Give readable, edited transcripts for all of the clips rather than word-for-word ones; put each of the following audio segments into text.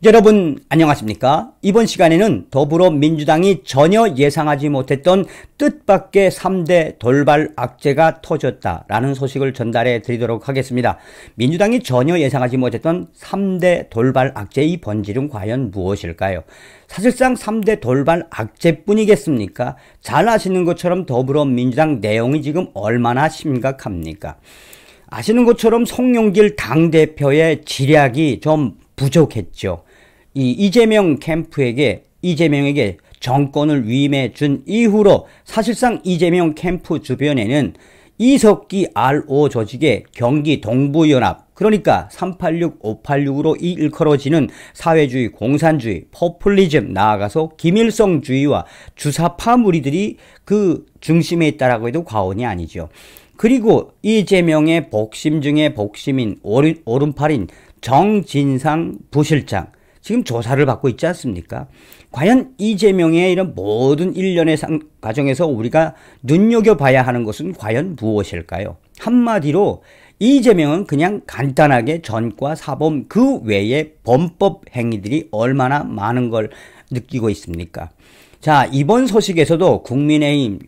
여러분 안녕하십니까? 이번 시간에는 더불어민주당이 전혀 예상하지 못했던 뜻밖의 3대 돌발 악재가 터졌다라는 소식을 전달해 드리도록 하겠습니다. 민주당이 전혀 예상하지 못했던 3대 돌발 악재의 본질은 과연 무엇일까요? 사실상 3대 돌발 악재뿐이겠습니까? 잘 아시는 것처럼 더불어민주당 내용이 지금 얼마나 심각합니까? 아시는 것처럼 송영길 당대표의 지략이 좀 부족했죠. 이재명 캠프에게 이재명에게 정권을 위임해 준 이후로 사실상 이재명 캠프 주변에는 이석기 RO 조직의 경기 동부연합, 그러니까 386, 586으로 일컬어지는 사회주의, 공산주의, 포퓰리즘, 나아가서 김일성주의와 주사파 무리들이 그 중심에 있다라고 해도 과언이 아니죠. 그리고 이재명의 복심 중에 복심인 오른팔인 정진상 부실장, 지금 조사를 받고 있지 않습니까? 과연 이재명의 이런 모든 일련의 과정에서 우리가 눈여겨봐야 하는 것은 과연 무엇일까요? 한마디로 이재명은 그냥 간단하게 전과 사범 그 외의 범법 행위들이 얼마나 많은 걸 느끼고 있습니까? 자, 이번 소식에서도 국민의힘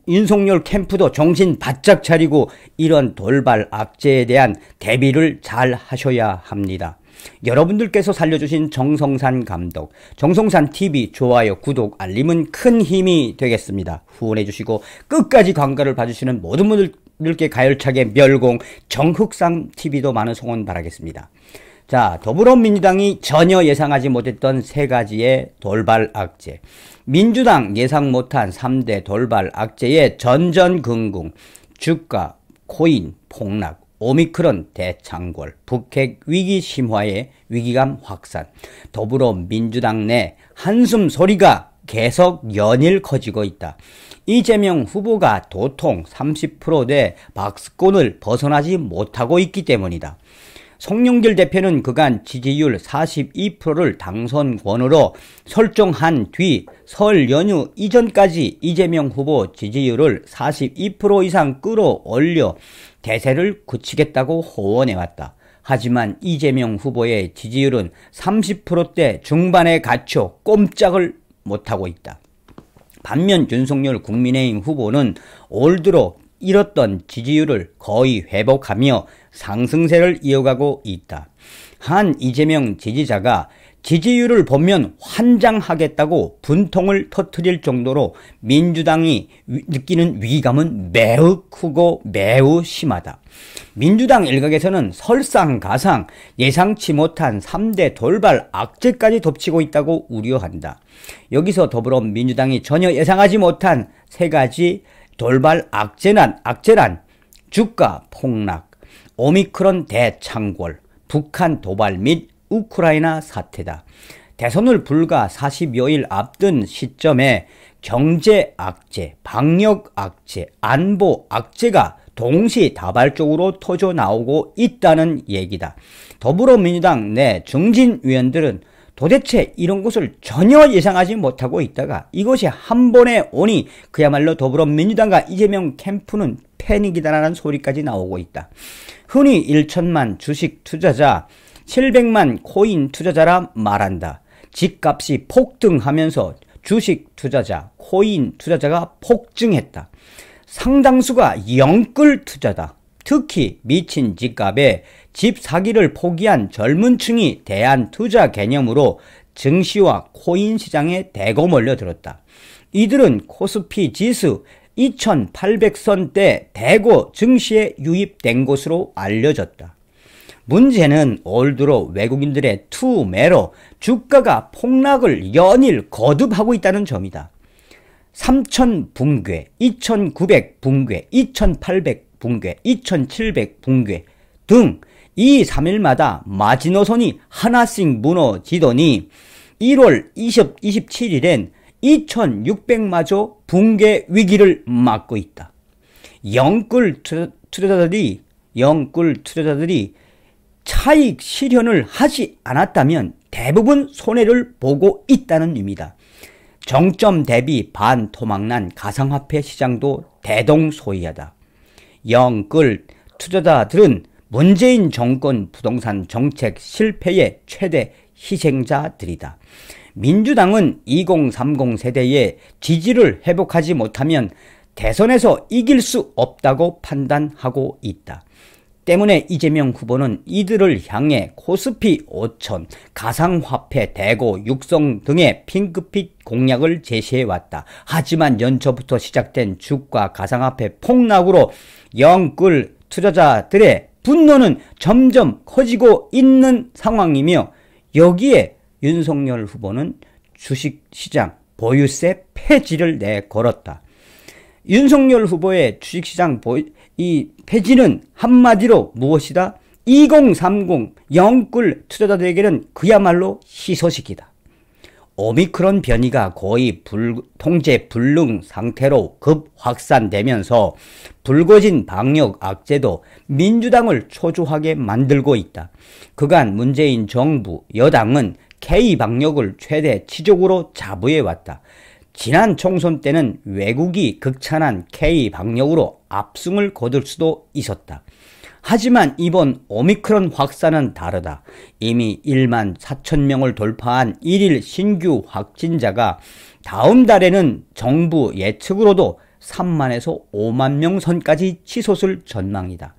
윤석열 캠프도 정신 바짝 차리고 이런 돌발 악재에 대한 대비를 잘 하셔야 합니다. 여러분들께서 살려주신 정성산 감독, 정성산TV 좋아요, 구독, 알림은 큰 힘이 되겠습니다. 후원해주시고 끝까지 광고를 봐주시는 모든 분들께 가열차게 멸공, 정흑상TV도 많은 성원 바라겠습니다. 자, 더불어민주당이 전혀 예상하지 못했던 세 가지의 돌발 악재, 민주당 예상 못한 3대 돌발 악재의 전전긍긍, 주가, 코인, 폭락, 오미크론 대창궐, 북핵 위기 심화의 위기감 확산, 더불어민주당 내 한숨 소리가 계속 연일 커지고 있다. 이재명 후보가 도통 30%대 박스권을 벗어나지 못하고 있기 때문이다. 송영길 대표는 그간 지지율 42%를 당선권으로 설정한 뒤 설 연휴 이전까지 이재명 후보 지지율을 42% 이상 끌어올려 대세를 굳히겠다고 호언해왔다. 하지만 이재명 후보의 지지율은 30%대 중반에 갇혀 꼼짝을 못하고 있다. 반면 윤석열 국민의힘 후보는 올 들어 잃었던 지지율을 거의 회복하며 상승세를 이어가고 있다. 한 이재명 지지자가 지지율을 보면 환장하겠다고 분통을 터뜨릴 정도로 민주당이 느끼는 위기감은 매우 크고 매우 심하다. 민주당 일각에서는 설상가상 예상치 못한 3대 돌발 악재까지 덮치고 있다고 우려한다. 여기서 더불어민주당이 전혀 예상하지 못한 세 가지 돌발 악재란 주가 폭락, 오미크론 대창궐, 북한 도발 및 우크라이나 사태다. 대선을 불과 40여일 앞둔 시점에 경제 악재, 방역 악재, 안보 악재가 동시다발적으로 터져 나오고 있다는 얘기다. 더불어민주당 내 중진위원들은 도대체 이런 것을 전혀 예상하지 못하고 있다가 이것이 한 번에 오니 그야말로 더불어민주당과 이재명 캠프는 패닉이다라는 소리까지 나오고 있다. 흔히 1천만 주식 투자자, 700만 코인 투자자라 말한다. 집값이 폭등하면서 주식 투자자, 코인 투자자가 폭증했다. 상당수가 영끌 투자다. 특히 미친 집값에 집 사기를 포기한 젊은 층이 대한 투자 개념으로 증시와 코인 시장에 대거 몰려들었다. 이들은 코스피 지수 2800선대 대거 증시에 유입된 것으로 알려졌다. 문제는 올 들어 외국인들의 투매로 주가가 폭락을 연일 거듭하고 있다는 점이다. 3000 붕괴, 2900 붕괴, 2800 붕괴, 2700 붕괴 등 2, 3일마다 마지노선이 하나씩 무너지더니 1월 27일엔 2600마저 붕괴 위기를 맞고 있다. 영끌 투자자들이 차익 실현을 하지 않았다면 대부분 손해를 보고 있다는 의미다. 정점 대비 반토막난 가상화폐 시장도 대동소이하다. 영끌 투자자들은 문재인 정권 부동산 정책 실패의 최대 희생자들이다. 민주당은 2030 세대의 지지를 회복하지 못하면 대선에서 이길 수 없다고 판단하고 있다. 때문에 이재명 후보는 이들을 향해 코스피 5천, 가상화폐 대고 육성 등의 핑크빛 공약을 제시해왔다. 하지만 연초부터 시작된 주가 가상화폐 폭락으로 영끌 투자자들의 분노는 점점 커지고 있는 상황이며, 여기에 윤석열 후보는 주식시장 보유세 폐지를 내걸었다. 윤석열 후보의 주식시장 이 폐지는 한마디로 무엇이다? 2030 영끌 투자자들에게는 그야말로 희소식이다. 오미크론 변이가 거의 통제 불능 상태로 급 확산되면서 불거진 방역 악재도 민주당을 초조하게 만들고 있다. 그간 문재인 정부, 여당은 K-방역을 최대 치적으로 자부해왔다. 지난 총선 때는 외국이 극찬한 K-방역으로 압승을 거둘 수도 있었다. 하지만 이번 오미크론 확산은 다르다. 이미 1만 4천 명을 돌파한 1일 신규 확진자가 다음 달에는 정부 예측으로도 3만에서 5만 명 선까지 치솟을 전망이다.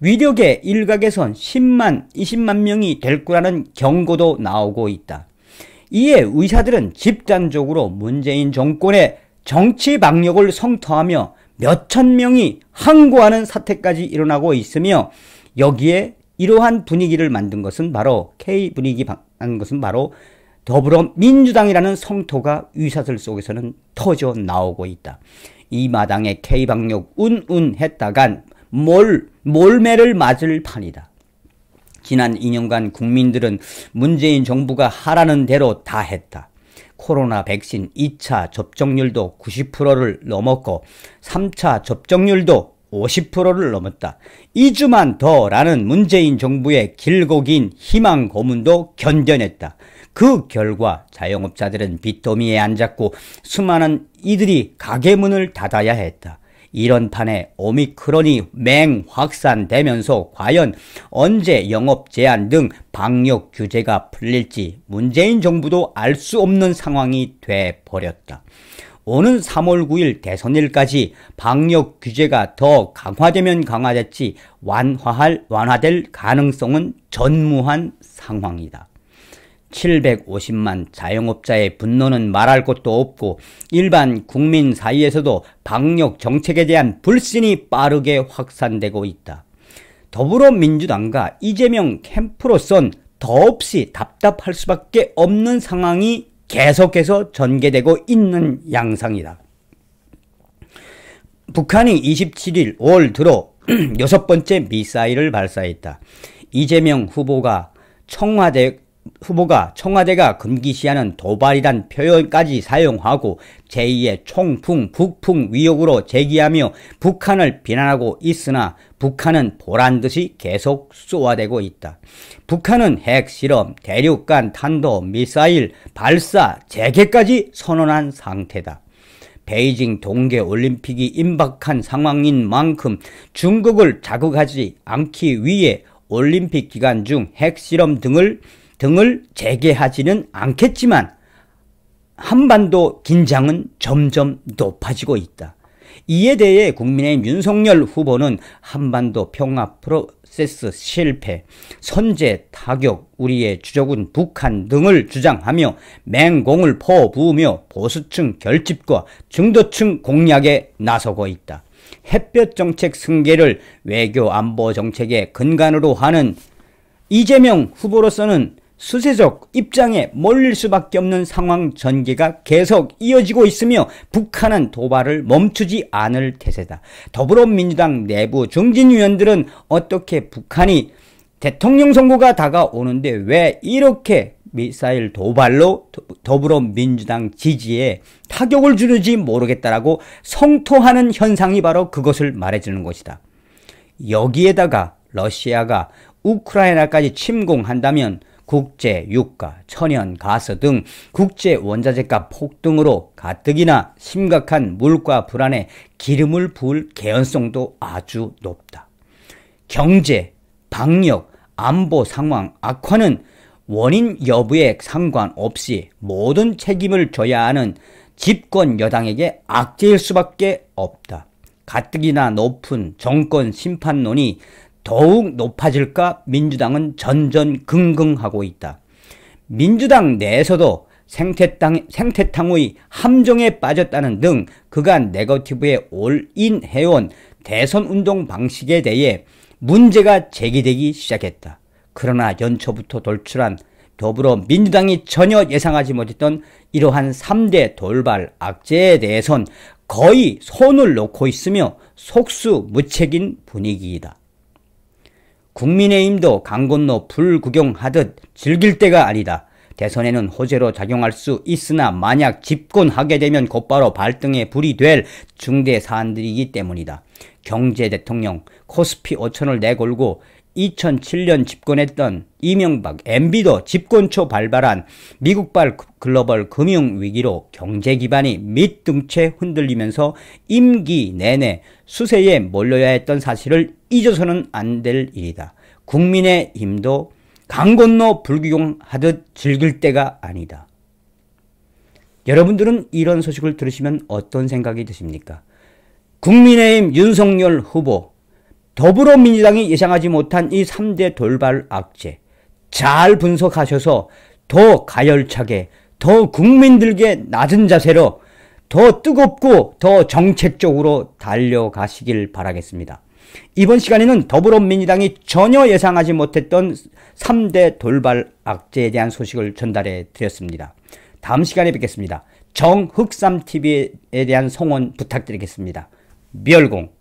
위력의 일각에선 10만, 20만 명이 될 거라는 경고도 나오고 있다. 이에 의사들은 집단적으로 문재인 정권의 정치 방역을 성토하며 몇천 명이 항고하는 사태까지 일어나고 있으며, 여기에 이러한 분위기를 만든 것은 바로 K-분위기라는 것은 바로 더불어민주당이라는 성토가 의사들 속에서는 터져 나오고 있다. 이 마당에 K-방역 운운했다간 몰매를 맞을 판이다. 지난 2년간 국민들은 문재인 정부가 하라는 대로 다 했다. 코로나 백신 2차 접종률도 90%를 넘었고 3차 접종률도 50%를 넘었다. 2주만 더라는 문재인 정부의 길고 긴 희망 고문도 견뎌냈다. 그 결과 자영업자들은 빚더미에 앉았고 수많은 이들이 가게 문을 닫아야 했다. 이런 판에 오미크론이 맹확산되면서 과연 언제 영업 제한 등 방역 규제가 풀릴지 문재인 정부도 알 수 없는 상황이 돼버렸다. 오는 3월 9일 대선일까지 방역 규제가 더 강화되면 강화됐지 완화될 가능성은 전무한 상황이다. 750만 자영업자의 분노는 말할 것도 없고 일반 국민 사이에서도 방역 정책에 대한 불신이 빠르게 확산되고 있다. 더불어민주당과 이재명 캠프로선 더없이 답답할 수밖에 없는 상황이 계속해서 전개되고 있는 양상이다. 북한이 27일 올 들어 6번째 미사일을 발사했다. 이재명 후보가 청와대가 금기시하는 도발이란 표현까지 사용하고 제2의 총풍, 북풍 위협으로 제기하며 북한을 비난하고 있으나 북한은 보란듯이 계속 쏘아대고 있다. 북한은 핵실험, 대륙간 탄도 미사일 발사, 재개까지 선언한 상태다. 베이징 동계올림픽이 임박한 상황인 만큼 중국을 자극하지 않기 위해 올림픽 기간 중 핵실험 등을 재개하지는 않겠지만 한반도 긴장은 점점 높아지고 있다. 이에 대해 국민의힘 윤석열 후보는 한반도 평화 프로세스 실패, 선제 타격, 우리의 주적은 북한 등을 주장하며 맹공을 퍼부으며 보수층 결집과 중도층 공략에 나서고 있다. 햇볕 정책 승계를 외교 안보 정책의 근간으로 하는 이재명 후보로서는 수세적 입장에 몰릴 수밖에 없는 상황 전개가 계속 이어지고 있으며 북한은 도발을 멈추지 않을 태세다. 더불어민주당 내부 중진위원들은 어떻게 북한이 대통령 선거가 다가오는데 왜 이렇게 미사일 도발로 더불어민주당 지지에 타격을 주는지 모르겠다라고 성토하는 현상이 바로 그것을 말해주는 것이다. 여기에다가 러시아가 우크라이나까지 침공한다면 국제 유가, 천연 가스 등 국제 원자재가 폭등으로 가뜩이나 심각한 물가 불안에 기름을 부을 개연성도 아주 높다. 경제, 방역, 안보 상황 악화는 원인 여부에 상관없이 모든 책임을 져야 하는 집권 여당에게 악재일 수밖에 없다. 가뜩이나 높은 정권 심판론이 더욱 높아질까 민주당은 전전긍긍하고 있다. 민주당 내에서도 생태탕의 함정에 빠졌다는 등 그간 네거티브에 올인해온 대선운동 방식에 대해 문제가 제기되기 시작했다. 그러나 연초부터 돌출한 더불어민주당이 전혀 예상하지 못했던 이러한 3대 돌발 악재에 대해선 거의 손을 놓고 있으며 속수무책인 분위기이다. 국민의힘도 강 건너 불구경하듯 즐길 때가 아니다. 대선에는 호재로 작용할 수 있으나 만약 집권하게 되면 곧바로 발등에 불이 될 중대 사안들이기 때문이다. 경제 대통령 코스피 5천을 내걸고 2007년 집권했던 이명박 MB도 집권 초 발발한 미국발 글로벌 금융위기로 경제 기반이 밑둥채 흔들리면서 임기 내내 수세에 몰려야 했던 사실을 잊어서는 안 될 일이다. 국민의힘도 강 건너 불구경하듯 즐길 때가 아니다. 여러분들은 이런 소식을 들으시면 어떤 생각이 드십니까? 국민의힘 윤석열 후보, 더불어민주당이 예상하지 못한 이 3대 돌발 악재 잘 분석하셔서 더 가열차게, 더 국민들께 낮은 자세로 더 뜨겁고 더 정책적으로 달려가시길 바라겠습니다. 이번 시간에는 더불어민주당이 전혀 예상하지 못했던 3대 돌발 악재에 대한 소식을 전달해 드렸습니다. 다음 시간에 뵙겠습니다. 정흑삼TV에 대한 성원 부탁드리겠습니다. 멸공.